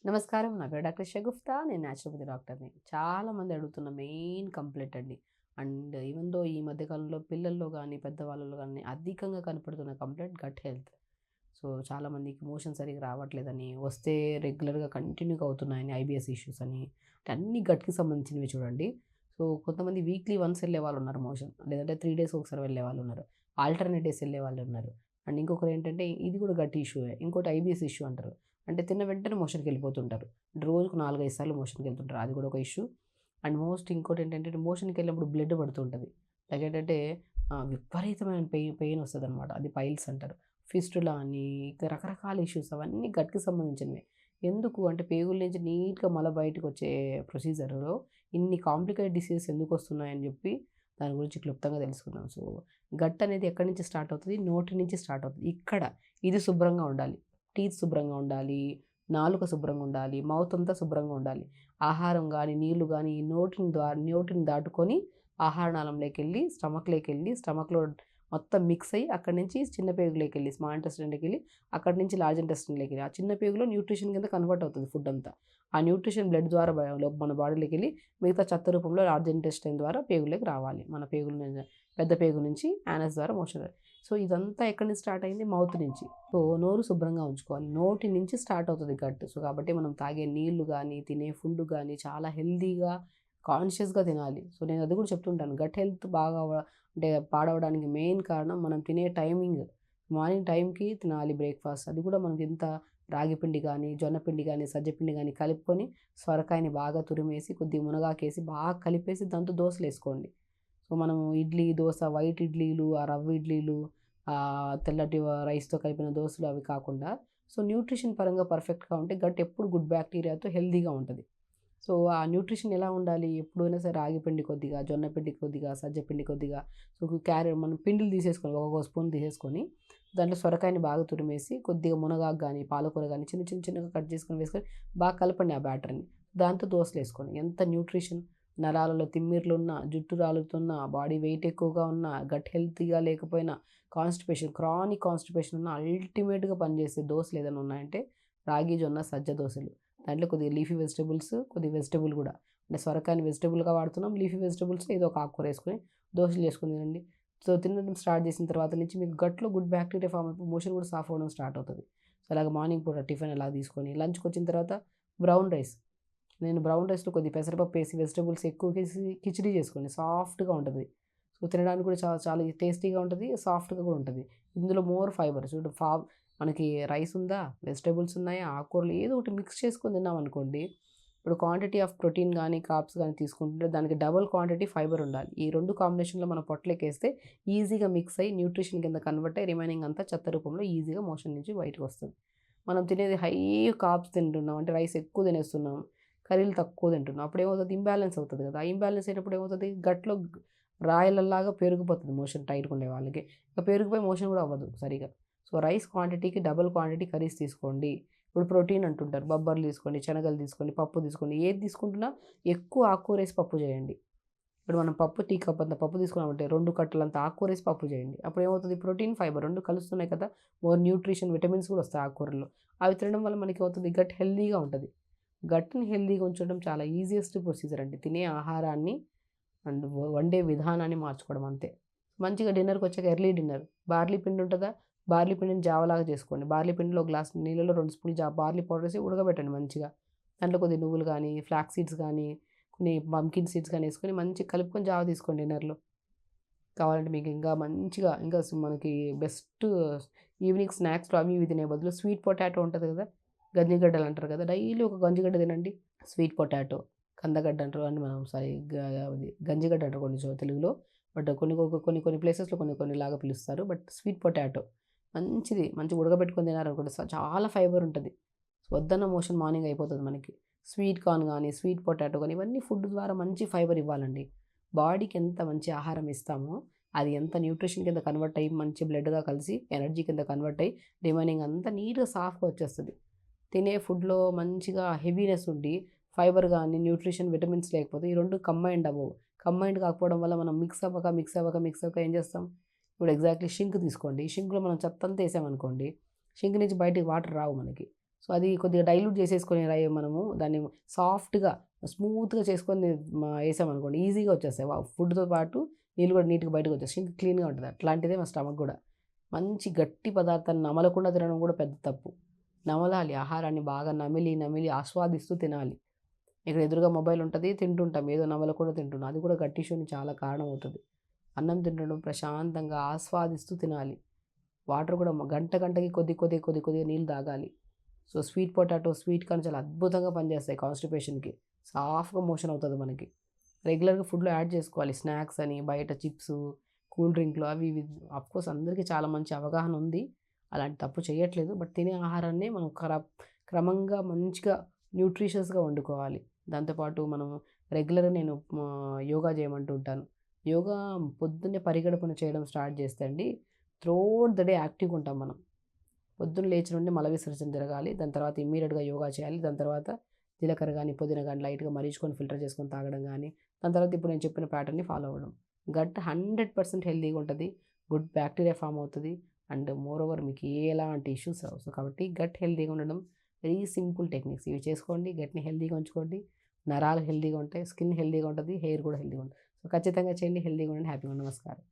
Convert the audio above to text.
నమస్కారం. నా పేరు డాక్టర్ షగుఫ్తా. నేను న్యాచురోపతి డాక్టర్‌ని. చాలామంది అడుగుతున్న మెయిన్ కంప్లెయింట్ అండి. అండ్ ఈవెన్ దో ఈ మధ్య కాలంలో పిల్లల్లో గానీ, పెద్దవాళ్ళలో గానీ అధికంగా కనపడుతున్న కంప్లెయింట్ గట్ హెల్త్. సో, చాలామందికి మోషన్ సరిగ్గా రావట్లేదని, వస్తే రెగ్యులర్‌గా కంటిన్యూగా అవుతున్నాయని, ఐబీఎస్ ఇష్యూస్ అని, అంటే అన్నీ గట్‌కి సంబంధించినవి చూడండి. సో, కొంతమంది వీక్లీ వన్స్ ఎళ్ళేవాళ్ళున్నారు మోషన్. లేదంటే 3 డేస్‌కి ఒకసారి వెళ్ళేవాళ్ళున్నారు. ఆల్టర్‌నేట్ డేస్ ఎళ్ళేవాళ్ళున్నారు. అండ్ ఇంకొకరేంటంటే ఇది కూడా గట్ ఇష్యూయే. ఇంకోటి ఐబీఎస్ ఇష్యూ అంటారు. అంటే తిన్న వెంటనే మోషన్‌కెళ్ళిపోతుంటారు. రోజుకు 4, 5 సార్లు మోషన్‌కెళ్తుంటారు. అది కూడా ఒక ఇష్యూ. అండ్ ఇంకోటేంటంటే మోషన్‌కెళ్ళినప్పుడు బ్లడ్ పడుతుంటది. లైక్ ఏంటంటే విపరీతమైన పెయిన్ వస్తదనమాట. అది పైల్స్ అంటారు. ఫిస్టులా అని ఇక రకరకాల ఇష్యూస్ అవన్నీ గట్‌కి సంబంధించినవే. ఎందుకు అంటే పేగుల నుంచి నీట్‌గా మల బయటకొచ్చే ప్రొసీజర్‌లో ఇన్ని కాంప్లికేటెడ్ డిసీజెస్ ఎందుకొస్తున్నాయని జెప్పి దాని గురించి క్లుప్తంగా తెలుసుకుందాం. సో, గట్ అనేది ఎక్కడి నుంచి స్టార్ట్ అవుతది? నోటి నుంచి స్టార్ట్ అవుతది. ఇక్కడ ఇది శుభ్రంగా ఉండాలి. టీత్ శుభ్రంగా ఉండాలి. నాలుక శుభ్రంగా ఉండాలి. మౌత్ అంతా శుభ్రంగా ఉండాలి. ఆహారం గాని, నీళ్లు గాని నోటిని దాటుకొని ఆహార నాళంలోకెళ్ళి, స్టమక్‌లో మొత్తం మిక్స్ అయ్యి అక్కడి నుంచి చిన్న పేగులోకెళ్ళి, స్మాల్ ఇంటెస్టైన్‌లోకెళ్ళి, అక్కడి నుంచి లార్జ్ ఇంటెస్టైన్‌లోకెళ్ళి, ఆ చిన్న పేగులో న్యూట్రిషన్ కింద కన్వర్ట్ అవుతది ఫుడ్ అంతా. ఆ న్యూట్రిషన్ బ్లడ్ ద్వారా మన బాడీలోకెళ్ళి మిగతా చెత్త రూపంలో లార్జ్ ఇంటెస్టైన్ ద్వారా పేగుల్లోకి రావాలి. మన పేగుల నుంచి పెద్ద పేగు నుంచి యానస్ ద్వారా మోషన్. సో, ఇదంతా ఎక్కడి నుంచి స్టార్ట్ అయింది? మౌత్ నుంచి. సో, నోరు శుభ్రంగా ఉంచుకోవాలి. నోటి నుంచి స్టార్ట్ అవుతది గట్. సో, కాబట్టి మనం తాగే నీళ్లు గానీ, తినే ఫుడ్ గానీ చాలా హెల్తీగా, కాన్షియస్‌గా తినాలి. సో, నేను అది కూడా చెప్తుంటాను. గట్ హెల్త్ బాగా అంటే పాడవడానికి మెయిన్ కారణం మనం తినే టైమింగ్. మార్నింగ్ టైంకి తినాలి బ్రేక్‌ఫాస్ట్. అది కూడా మనకెంత రాగి పిండి గానీ, జొన్న పిండి గానీ, సజ్జ పిండి గానీ కలుపుకొని సొరకాయని బాగా తురిమేసి, కొద్దిగా మునగాకేసి బాగా కలిపేసి దాంతో దోసలేసుకోండి. సో, మనము ఇడ్లీ, దోస, వైట్ ఇడ్లీలు, ఆ రవ్వ ఇడ్లీలు, తెల్లటి రైస్‌తో కలిపిన దోసలు అవి కాకుండా, సో, న్యూట్రిషన్ పరంగా పర్ఫెక్ట్‌గా ఉంటే గట్ ఎప్పుడు గుడ్ బ్యాక్టీరియాతో హెల్తీగా ఉంటది. సో, ఆ న్యూట్రిషన్ ఎలా ఉండాలి? ఎప్పుడైనా సరే రాగి పిండి కొద్దిగా, జొన్న పిండి కొద్దిగా, సజ్జ పిండి కొద్దిగా, సో, మనం పిండిలు తీసేసుకొని ఒక్కొక్క స్పూన్ తీసేసుకొని, దాంట్లో సొరకాయని బాగా తురిమేసి, కొద్దిగా మునగాకు గాని, పాలకూర గాని చిన్నగా కట్ చేసుకొని వేసుకొని బాగా కలపండి ఆ బ్యాటర్‌ని. దాంతో దోసలేసుకోండి. ఎంత న్యూట్రిషన్ నరాలలో తిమ్మిర్లున్నా, జుట్టు రాలుతున్నా, బాడీ వెయిట్ ఎక్కువగా ఉన్నా, గట్ హెల్తీగా లేకపోయినా, క్రానిక్ కాన్‌స్టిపేషన్ ఉన్న అల్టిమేట్‌గా పనిచేసే దోసలేదైనా ఉన్నాయంటే రాగి, జొన్న, సజ్జ దోసలు. దాంట్లో కొద్దిగా లీఫీ వెజిటబుల్స్, కొద్దిగా వెజిటబుల్ గూడా. అంటే సొరకాయని వెజిటబుల్‌గా వాడుతున్నాం. లీఫీ వెజిటబుల్స్ ఏదో ఒక ఆకుకూరేసుకొని దోసలు చేసుకొని తినండి. సో, తినడం స్టార్ట్ చేసిన తర్వాత నుంచి మీకు గట్‌లో గుడ్ బ్యాక్టీరియా ఫార్మ్ అయిపోయి మోషన్ కూడా సాఫ్ అవ్వడం స్టార్ట్ అవుతది. సో, అలాగ మార్నింగ్ పూట టిఫిన్ అలా తీసుకొని లంచ్‌కొచ్చిన తర్వాత బ్రౌన్ రైస్. నేను బ్రౌన్ రైస్‌లో కొద్దిగా పెసరపప్పేసి, వెజిటబుల్స్ ఎక్కువకేసి కిచిడీ చేసుకోండి. సాఫ్ట్‌గా ఉంటది. సో, తినడానికి కూడా చాలా చాలా టేస్టీగా ఉంటది. సాఫ్ట్‌గా కూడా ఉంటది. ఇందులో మోర్ ఫైబర్ చూడు మనకి రైస్ ఉందా, వెజిటబుల్స్ ఉన్నాయి, ఆకుకూరలు ఏదో ఒకటి మిక్స్ చేసుకొని తిన్నామనుకోండి. ఇప్పుడు క్వాంటిటీ ఆఫ్ ప్రోటీన్ గానీ, కార్బ్స్ గానీ తీసుకుంటుంటే దానికి డబుల్ క్వాంటిటీ ఫైబర్ ఉండాలి. ఈ 2 కాంబినేషన్‌లో మన పొట్టలోకేస్తే ఈజీగా మిక్స్ అయ్యి న్యూట్రిషన్ కింద కన్వర్ట్ అయ్యి రిమైనింగ్ అంతా చెత్త రూపంలో ఈజీగా మోషన్ నుంచి బయటకొస్తుంది. మనం తినేది హై కార్బ్స్ తింటున్నాం. అంటే రైస్ ఎక్కువ తినేస్తున్నాం. కర్రీలు తక్కువ తింటున్నాం. అప్పుడేమవుతది ఇంబాలెన్స్ అవుతది కదా! ఆ ఇంబాలెన్స్ అయినప్పుడు ఏమవుతది గట్‌లో రాయలలాగా పెరిగిపోతది మోషన్ టైట్‌గా ఉండే వాళ్ళకి. ఇక పెరిగిపోయి మోషన్ కూడా అవ్వదు సరిగ్గా. సో, రైస్ క్వాంటిటీకి డబుల్ క్వాంటిటీ కర్రీస్ తీసుకోండి. ఇప్పుడు ప్రోటీన్ అంటుంటారు. బొబ్బర్లు తీసుకోండి, శనగలు తీసుకోండి, పప్పు తీసుకోండి. ఏది తీసుకుంటున్నా ఎక్కువ ఆకుకూరేసి పప్పు చేయండి. ఇప్పుడు మనం పప్పు టీ కప్ అంత పప్పు తీసుకున్నామంటే 2 కట్టలంత ఆకుకూరేసి పప్పు చేయండి. అప్పుడేమవుతది ప్రోటీన్, ఫైబర్ 2 కలుస్తున్నాయి కదా! మోర్ న్యూట్రిషన్, విటమిన్స్ కూడా వస్తాయి ఆకుకూరల్లో. అవి తినడం వల్ల మనకేమవుతది గట్ హెల్తీగా ఉంటది. గట్‌ని హెల్తీగా ఉంచడం చాలా ఈజియెస్ట్ ప్రొసీజర్ అండి. తినే ఆహారాన్ని అండ్ వండే విధానాన్ని మార్చుకోవడం అంతే. మంచిగా డిన్నర్‌కొచ్చాక ఎర్లీ డిన్నర్. బార్లీ పిండి ఉంటదా? బార్లీ పిండిని జావలాగా చేసుకోండి. బార్లీ పిండిలో ఒక గ్లాస్ నీళ్లలో 2 స్పూన్లు బార్లీ పౌడర్ ఏసి ఉడకబెట్టండి మంచిగా. దాంట్లో కొద్దిగా నువ్వులు గానీ, ఫ్లాక్స్ సీడ్స్ గానీ, కొన్ని పంకిన్ సీడ్స్ గానీ ఏసుకొని మంచిగా కలుపుకొని జావ తీసుకోండి డిన్నర్‌లో. కావాలంటే మీకు ఇంకా మంచిగా మనకి బెస్ట్ ఈవినింగ్ స్నాక్స్‌లో అవి ఇవి తినే బదులు స్వీట్ పొటాటో ఉంటది కదా! గంజిగడ్డలు అంటారు కదా! డైలీ ఒక గంజిగడ్డ తినండి. స్వీట్ పొటాటో, కందగడ్డ అంటారు అండి మనం సారీ అది గంజిగడ్డ అంటారు కొన్ని తెలుగులో. బట్ కొన్ని ప్లేసెస్‌లో కొన్నిలాగా పిలుస్తారు. బట్ స్వీట్ పొటాటో మంచిది. మంచిగా ఉడకబెట్టుకొని తినారనుకోండి చాలా ఫైబర్ ఉంటది. వద్దన్న మోషన్ మార్నింగ్ అయిపోతది మనకి. స్వీట్ కార్న్ గానీ, స్వీట్ పొటాటో గానీ ఇవన్నీ ఫుడ్ ద్వారా మంచి ఫైబర్ ఇవ్వాలండి. బాడీకి ఎంత మంచి ఆహారం ఇస్తామో, అది ఎంత న్యూట్రిషన్ కింద కన్వర్ట్ అయ్యి మంచి బ్లడ్‌గా కలిసి ఎనర్జీ కింద కన్వర్ట్ అయ్యి రిమైనింగ్ అంతా నీట్‌గా సాఫ్ట్‌గా వచ్చేస్తది. తినే ఫుడ్‌లో మంచిగా హెవీనెస్ ఉండి, ఫైబర్ గాని, న్యూట్రిషన్, విటమిన్స్ లేకపోతే ఈ 2 కంబైన్డ్ అవ్వవు. కంబైన్డ్ కాకపోవడం వల్ల మనం మిక్స్ అవ్వక ఏం చేస్తాం? ఇప్పుడు ఎగ్జాక్ట్‌లీ షింక్ తీసుకోండి. ఈ షింక్‌లో మనం చెత్తంతా ఏసామనుకోండి, షింక్ నుంచి బయటికి వాటర్ రావు మనకి. సో, అది కొద్దిగా డైల్యూట్ చేసేసుకొని మనము దాన్ని సాఫ్ట్‌గా, స్మూత్‌గా చేసుకొని ఏసామనుకోండి ఈజీగా వచ్చేస్తాయి. ఫుడ్‌తో పాటు నీళ్ళు కూడా నీట్‌గా బయటకొచ్చేస్తాయి. ఇంకా క్లీన్‌గా ఉంటది. అట్లాంటిదే మన స్టమక్ గూడా. మంచి గట్టి పదార్థాన్ని నమలకుండా తినడం కూడా పెద్ద తప్పు. నమలాలి. ఆహారాన్ని బాగా నమిలి, నమిలి ఆస్వాదిస్తూ తినాలి. ఇక్కడ ఎదురుగా మొబైల్ ఉంటది. తింటుంటాం. ఏదో నమలకుండా తింటున్నాం. అది కూడా గట్ ఇష్యూని చాలా కారణమవుతది. అన్నం తినడం ప్రశాంతంగా ఆస్వాదిస్తూ తినాలి. వాటర్ కూడా గంటకి కొద్దిగా నీళ్ళు తాగాలి. So, sweet potato, sweet corn చాలా అద్భుతంగా పనిచేస్తాయి కాన్‌స్టిపేషన్‌కి. సాఫ్ట్‌గా మోషన్ అవుతది మనకి. రెగ్యులర్‌గా ఫుడ్‌లో యాడ్ చేసుకోవాలి. స్నాక్స్ అని, బయట చిప్సు, కూల్ డ్రింక్‌లు అవి ఇవి ఆఫ్‌కోర్స్ అందరికీ చాలా మంచి అవగాహన ఉంది. అలాంటి తప్పు చేయట్లేదు. బట్ తినే ఆహారాన్నే మనం క్రమంగా మంచిగా న్యూట్రిషియస్‌గా వండుకోవాలి. దాంతో పాటు మనం రెగ్యులర్‌గా నేను యోగా చేయమంటూ ఉంటాను. యోగా పొద్దున్నే పరిగడుపున చేయడం స్టార్ట్ చేస్తే అండి త్రూఅవుట్ ద డే యాక్టివ్‌గా ఉంటాం మనం. పొద్దున్న లేచిన నుండి మల విసర్జన జరగాలి. దాని తర్వాత ఇమ్మీడియేట్‌గా యోగా చేయాలి. దాని తర్వాత జీలకర్ర గాని, పుదీనా గాని లైట్‌గా మరిగించుకొని ఫిల్టర్ చేసుకొని తాగడం గాని, దాని తర్వాత ఇప్పుడు నేను చెప్పిన ప్యాటర్న్‌ని ఫాలో అవ్వడం. గట్ 100% హెల్తీగా ఉంటది. గుడ్ బాక్టీరియా ఫార్మ్ అవుతది. అండ్ మోర్ ఓవర్ మీకు ఎలాంటి ఇష్యూస్ రావు. సో, కాబట్టి గట్ హెల్తీగా ఉండడం వెరీ సింపుల్ టెక్నిక్స్. ఇవి చేసుకోండి. గట్‌ని హెల్తీగా ఉంచుకోండి. నరాలు హెల్తీగా ఉంటాయి. స్కిన్ హెల్తీగా ఉంటది. హెయిర్ కూడా హెల్తీగా ఉంటది. సో, ఖచ్చితంగా చేయండి. హెల్తీగా ఉండండి. హ్యాపీగా ఉండండి. నమస్కారం.